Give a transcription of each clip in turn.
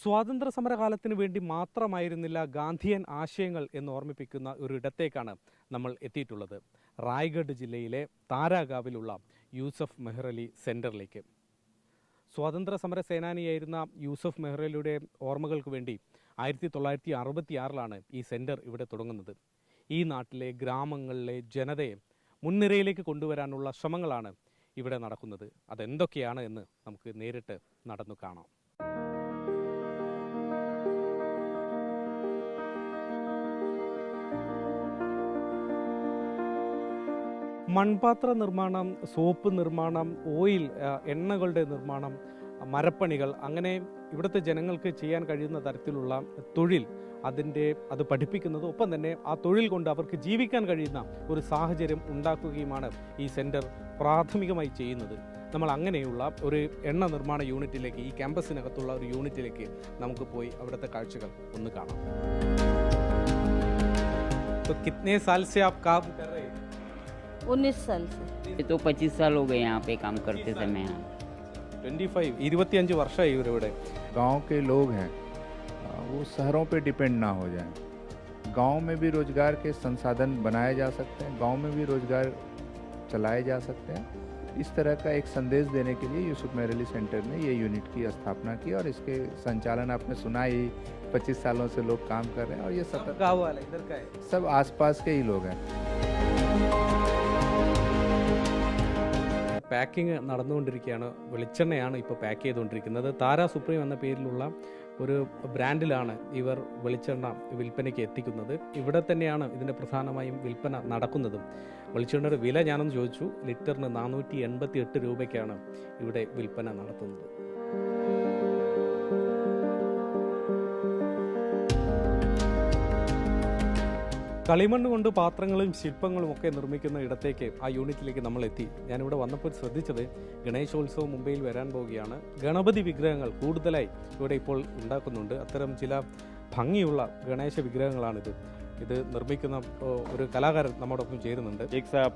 സ്വാതന്ത്ര്യ സമരകാലത്തിന് വേണ്ടി മാത്രമായിരുന്നില്ല ഗാന്ധിയൻ ആശയങ്ങൾ എന്ന് ഓർമ്മിപ്പിക്കുന്ന ഒരു ഇടത്തേക്കാണ് നമ്മൾ എത്തിയിട്ടുള്ളത്. റായ്ഗഡ് ജില്ലയിലെ താരാഗാവിലുള്ള യൂസഫ് മെഹ്റലി സെൻറ്ററിലേക്ക്. സ്വാതന്ത്ര്യ സമര സേനാനിയായിരുന്ന യൂസഫ് മെഹ്റലിയുടെ ഓർമ്മകൾക്ക് വേണ്ടി 1966 ഈ സെൻറ്റർ ഇവിടെ തുടങ്ങുന്നത്. ഈ നാട്ടിലെ ഗ്രാമങ്ങളിലെ ജനതയെ മുൻനിരയിലേക്ക് കൊണ്ടുവരാനുള്ള ശ്രമങ്ങളാണ് ഇവിടെ നടക്കുന്നത്. അതെന്തൊക്കെയാണ് എന്ന് നമുക്ക് നേരിട്ട് നടന്നു കാണാം. മൺപാത്ര നിർമ്മാണം, സോപ്പ് നിർമ്മാണം, ഓയിൽ, എണ്ണകളുടെ നിർമ്മാണം, മരപ്പണികൾ, അങ്ങനെ ഇവിടുത്തെ ജനങ്ങൾക്ക് ചെയ്യാൻ കഴിയുന്ന തരത്തിലുള്ള തൊഴിൽ അത് പഠിപ്പിക്കുന്നത്, ഒപ്പം തന്നെ ആ തൊഴിൽ കൊണ്ട് അവർക്ക് ജീവിക്കാൻ കഴിയുന്ന ഒരു സാഹചര്യം ഉണ്ടാക്കുകയുമാണ് ഈ സെൻറ്റർ പ്രാഥമികമായി ചെയ്യുന്നത്. നമ്മൾ അങ്ങനെയുള്ള ഒരു എണ്ണ നിർമ്മാണ യൂണിറ്റിലേക്ക്, ഈ ക്യാമ്പസിനകത്തുള്ള ഒരു യൂണിറ്റിലേക്ക് നമുക്ക് പോയി അവിടുത്തെ കാഴ്ചകൾ ഒന്ന് കാണാം. तो कितने साल से आप काम कर रहे हैं? 19 साल से. ये तो 25 साल हो गए यहाँ पे काम करते समय. 25 വർഷമായി ഇവരിവിടെ. गांव के लोग हैं वो शहरों पे डिपेंड ना हो जाएं. गांव में भी रोजगार के संसाधन बनाए जा सकते हैं, गांव में भी रोजगार चलाए जा सकते हैं. इस तरह का एक संदेश देने के लिए यूसुफ मेहरली सेंटर ने ये यूनिट की स्थापना की और इसके संचालन आपने सुना ही 25 सालों से लोग काम कर रहे हैं. और ये गाँव वाला इधर का है, सब आसपास के ही लोग हैं. പാക്കിംഗ് നടന്നുകൊണ്ടിരിക്കുകയാണ്. വെളിച്ചെണ്ണയാണ് ഇപ്പോൾ പാക്ക് ചെയ്തുകൊണ്ടിരിക്കുന്നത്. താര സുപ്രീം എന്ന പേരിലുള്ള ഒരു ബ്രാൻഡിലാണ് ഇവർ വെളിച്ചെണ്ണ വിൽപ്പനയ്ക്ക് എത്തിക്കുന്നത്. ഇവിടെ തന്നെയാണ് ഇതിൻ്റെ പ്രധാനമായും വിൽപ്പന നടക്കുന്നതും. വെളിച്ചെണ്ണയുടെ വില ഞാനൊന്ന് ചോദിച്ചു. ലിറ്ററിന് 488 രൂപയ്ക്കാണ് ഇവിടെ വിൽപ്പന നടത്തുന്നത്. കളിമണ്ണ് കൊണ്ട് പാത്രങ്ങളും ശില്പങ്ങളും ഒക്കെ നിർമ്മിക്കുന്ന ഇടത്തേക്ക്, ആ യൂണിറ്റിലേക്ക് നമ്മൾ എത്തി. ഞാനിവിടെ വന്നപ്പോൾ ശ്രദ്ധിച്ചത്, ഗണേശോത്സവം മുംബൈയിൽ വരാൻ പോവുകയാണ്. ഗണപതി വിഗ്രഹങ്ങൾ കൂടുതലായി ഇവിടെ ഇപ്പോൾ ഉണ്ടാക്കുന്നുണ്ട്. അത്തരം ചില ഭംഗിയുള്ള ഗണേശ വിഗ്രഹങ്ങളാണിത്. ഇത് നിർമ്മിക്കുന്ന ഒരു കലാകാരൻ നമ്മോടൊപ്പം ചേരുന്നുണ്ട്.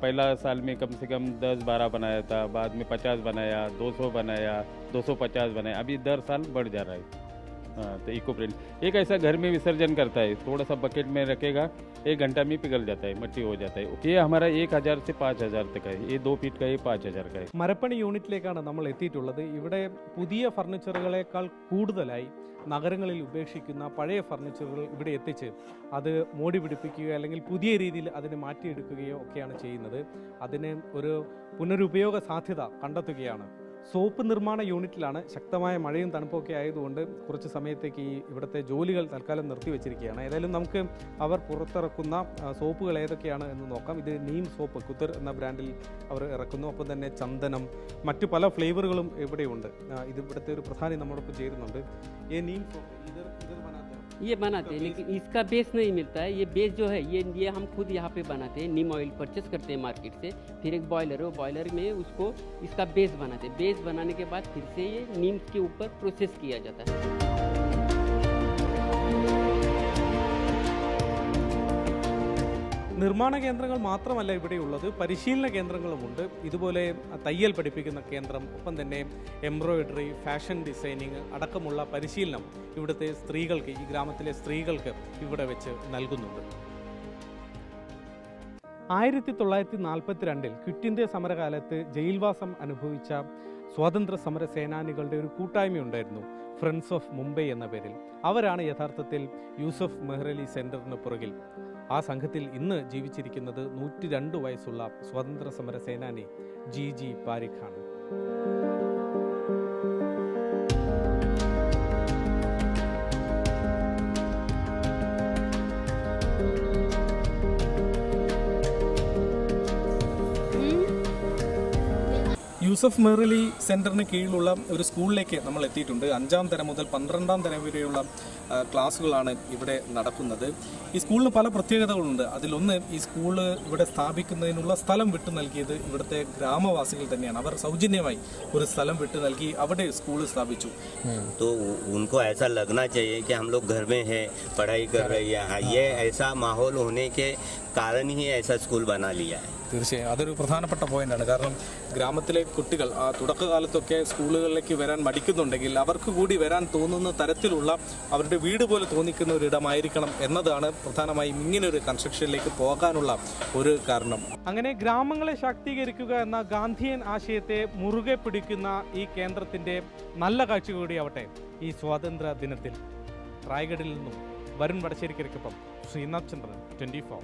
पहला साल में कम से कम 10-12 बनाया था, बाद में 50 बनाया, 200 बनाया, 250 बनाया, अभी दर साल बढ़ जा रहा है. तो इको फ्रेंड एक ऐसा घर में विसर्जन करता है, थोड़ा सा बकेट में रखेगा, 1 घंटा में पिघल जाता है, मट्टी हो जाता है. ये हमारा 1000 से 5000 तक है, ये 2 फीट का ये 5000 का है. മരപ്പണി യൂണിറ്റിലേക്കാണ് നമ്മൾ എത്തിയിട്ടുള്ളത്. ഇവിടെ പുതിയ ഫർണിച്ചറുകളേക്കാൾ കൂടുതലായി നഗരങ്ങളിൽ ഉപേക്ഷിക്കുന്ന പഴയ ഫർണിച്ചറുകൾ ഇവിടെ എത്തിച്ച് അത് മോടി പിടിപ്പിക്കുകയോ അല്ലെങ്കിൽ പുതിയ രീതിയിൽ അതിനെ മാറ്റിയെടുക്കുകയോ ഒക്കെയാണ് ചെയ്യുന്നത്. അതിന് ഒരു പുനരുപയോഗ സാധ്യത കണ്ടെത്തുകയാണ്. സോപ്പ് നിർമ്മാണ യൂണിറ്റിലാണ്. ശക്തമായ മഴയും തണുപ്പൊക്കെ ആയതുകൊണ്ട് കുറച്ച് സമയത്തേക്ക് ഇവിടുത്തെ ജോലികൾ തൽക്കാലം നിർത്തിവെച്ചിരിക്കുകയാണ്. ഏതായാലും നമുക്ക് അവർ പുറത്തിറക്കുന്ന സോപ്പുകൾ ഏതൊക്കെയാണ് എന്ന് നോക്കാം. ഇത് നീം സോപ്പ് കുത്തർ എന്ന ബ്രാൻഡിൽ അവർ ഇറക്കുന്നു. ഒപ്പം തന്നെ ചന്ദനം, മറ്റു പല ഫ്ലേവറുകളും ഇവിടെയുണ്ട്. ഇത് ഇവിടുത്തെ ഒരു പ്രധാനി നമ്മോടൊപ്പം ചേരുന്നുണ്ട്. ഈ നീം സോപ്പ് ये बनाते हैं, लेकिन इसका बेस नहीं मिलता है. ये बेस जो है ये हम खुद यहाँ पे बनाते हैं. नीम ऑयल परचेस करते हैं मार्केट से. फिर एक बॉयलर है, वो बॉयलर में उसको इसका बेस बनाते हैं. बेस बनाने के बाद फिर से ये नीम के ऊपर प्रोसेस किया जाता है. നിർമ്മാണ കേന്ദ്രങ്ങൾ മാത്രമല്ല ഇവിടെയുള്ളത്, പരിശീലന കേന്ദ്രങ്ങളുമുണ്ട്. ഇതുപോലെ തയ്യൽ പഠിപ്പിക്കുന്ന കേന്ദ്രം, ഒപ്പം തന്നെ എംബ്രോയിഡറി, ഫാഷൻ ഡിസൈനിങ് അടക്കമുള്ള പരിശീലനം ഇവിടുത്തെ സ്ത്രീകൾക്ക്, ഈ ഗ്രാമത്തിലെ സ്ത്രീകൾക്ക് ഇവിടെ വെച്ച് നൽകുന്നുണ്ട്. 1942 ക്വിറ്റ് ഇന്ത്യ സമരകാലത്ത് ജയിൽവാസം അനുഭവിച്ച സ്വാതന്ത്ര്യ സമര സേനാനികളുടെ ഒരു കൂട്ടായ്മയുണ്ടായിരുന്നു, ഫ്രണ്ട്സ് ഓഫ് മുംബൈ എന്ന പേരിൽ. അവരാണ് യഥാർത്ഥത്തിൽ യൂസഫ് മെഹ്റലി സെൻറ്ററിന് പുറകിൽ. ആ സംഘത്തിൽ ഇന്ന് ജീവിച്ചിരിക്കുന്നത് 102 വയസ്സുള്ള സ്വാതന്ത്ര്യ സമര സേനാനി ജി പാരിഖാണ്. യൂസഫ് മെഹ്റലി സെൻറ്ററിന് കീഴിലുള്ള ഒരു സ്കൂളിലേക്ക് നമ്മൾ എത്തിയിട്ടുണ്ട്. 5ാം തരം മുതൽ 12ാം തരം വരെയുള്ള ക്ലാസ്സുകളാണ് ഇവിടെ നടക്കുന്നത്. ഈ സ്കൂളിന് പല പ്രത്യേകതകളുണ്ട്. അതിലൊന്ന്, ഈ സ്കൂള് ഇവിടെ സ്ഥാപിക്കുന്നതിനുള്ള സ്ഥലം വിട്ടു നൽകിയത് ഇവിടുത്തെ ഗ്രാമവാസികൾ തന്നെയാണ്. അവർ സൗജന്യമായി ഒരു സ്ഥലം വിട്ടു നൽകി അവിടെ സ്കൂൾ സ്ഥാപിച്ചു. तो उनको ऐसा लगना चाहिए कि हम लोग घर में हैं, पढ़ाई कर रही है. ये ऐसा माहौल होने के कारण ही ऐसा स्कूल बना लिया है. തീർച്ചയായും അതൊരു പ്രധാനപ്പെട്ട പോയിന്റാണ്. കാരണം ഗ്രാമത്തിലെ കുട്ടികൾ തുടക്കകാലത്തൊക്കെ സ്കൂളുകളിലേക്ക് വരാൻ മടിക്കുന്നുണ്ടെങ്കിൽ അവർക്ക് കൂടി വരാൻ തോന്നുന്ന തരത്തിലുള്ള അവരുടെ വീട് പോലെ തോന്നിക്കുന്ന ഒരു ഇടമായിരിക്കണം എന്നതാണ് പ്രധാനമായും ഇങ്ങനൊരു കൺസ്ട്രക്ഷനിലേക്ക് പോകാനുള്ള ഒരു കാരണം. അങ്ങനെ ഗ്രാമങ്ങളെ ശാക്തീകരിക്കുക എന്ന ഗാന്ധിയൻ ആശയത്തെ മുറുകെ പിടിക്കുന്ന ഈ കേന്ദ്രത്തിൻ്റെ നല്ല കാഴ്ച കൂടിയാവട്ടെ ഈ സ്വാതന്ത്ര്യ ദിനത്തിൽ. റായ്ഗഡിൽ നിന്നും വരുൺ വടശ്ശേരിക്കൊപ്പം ശ്രീനാഥ് ചന്ദ്രൻ, 24.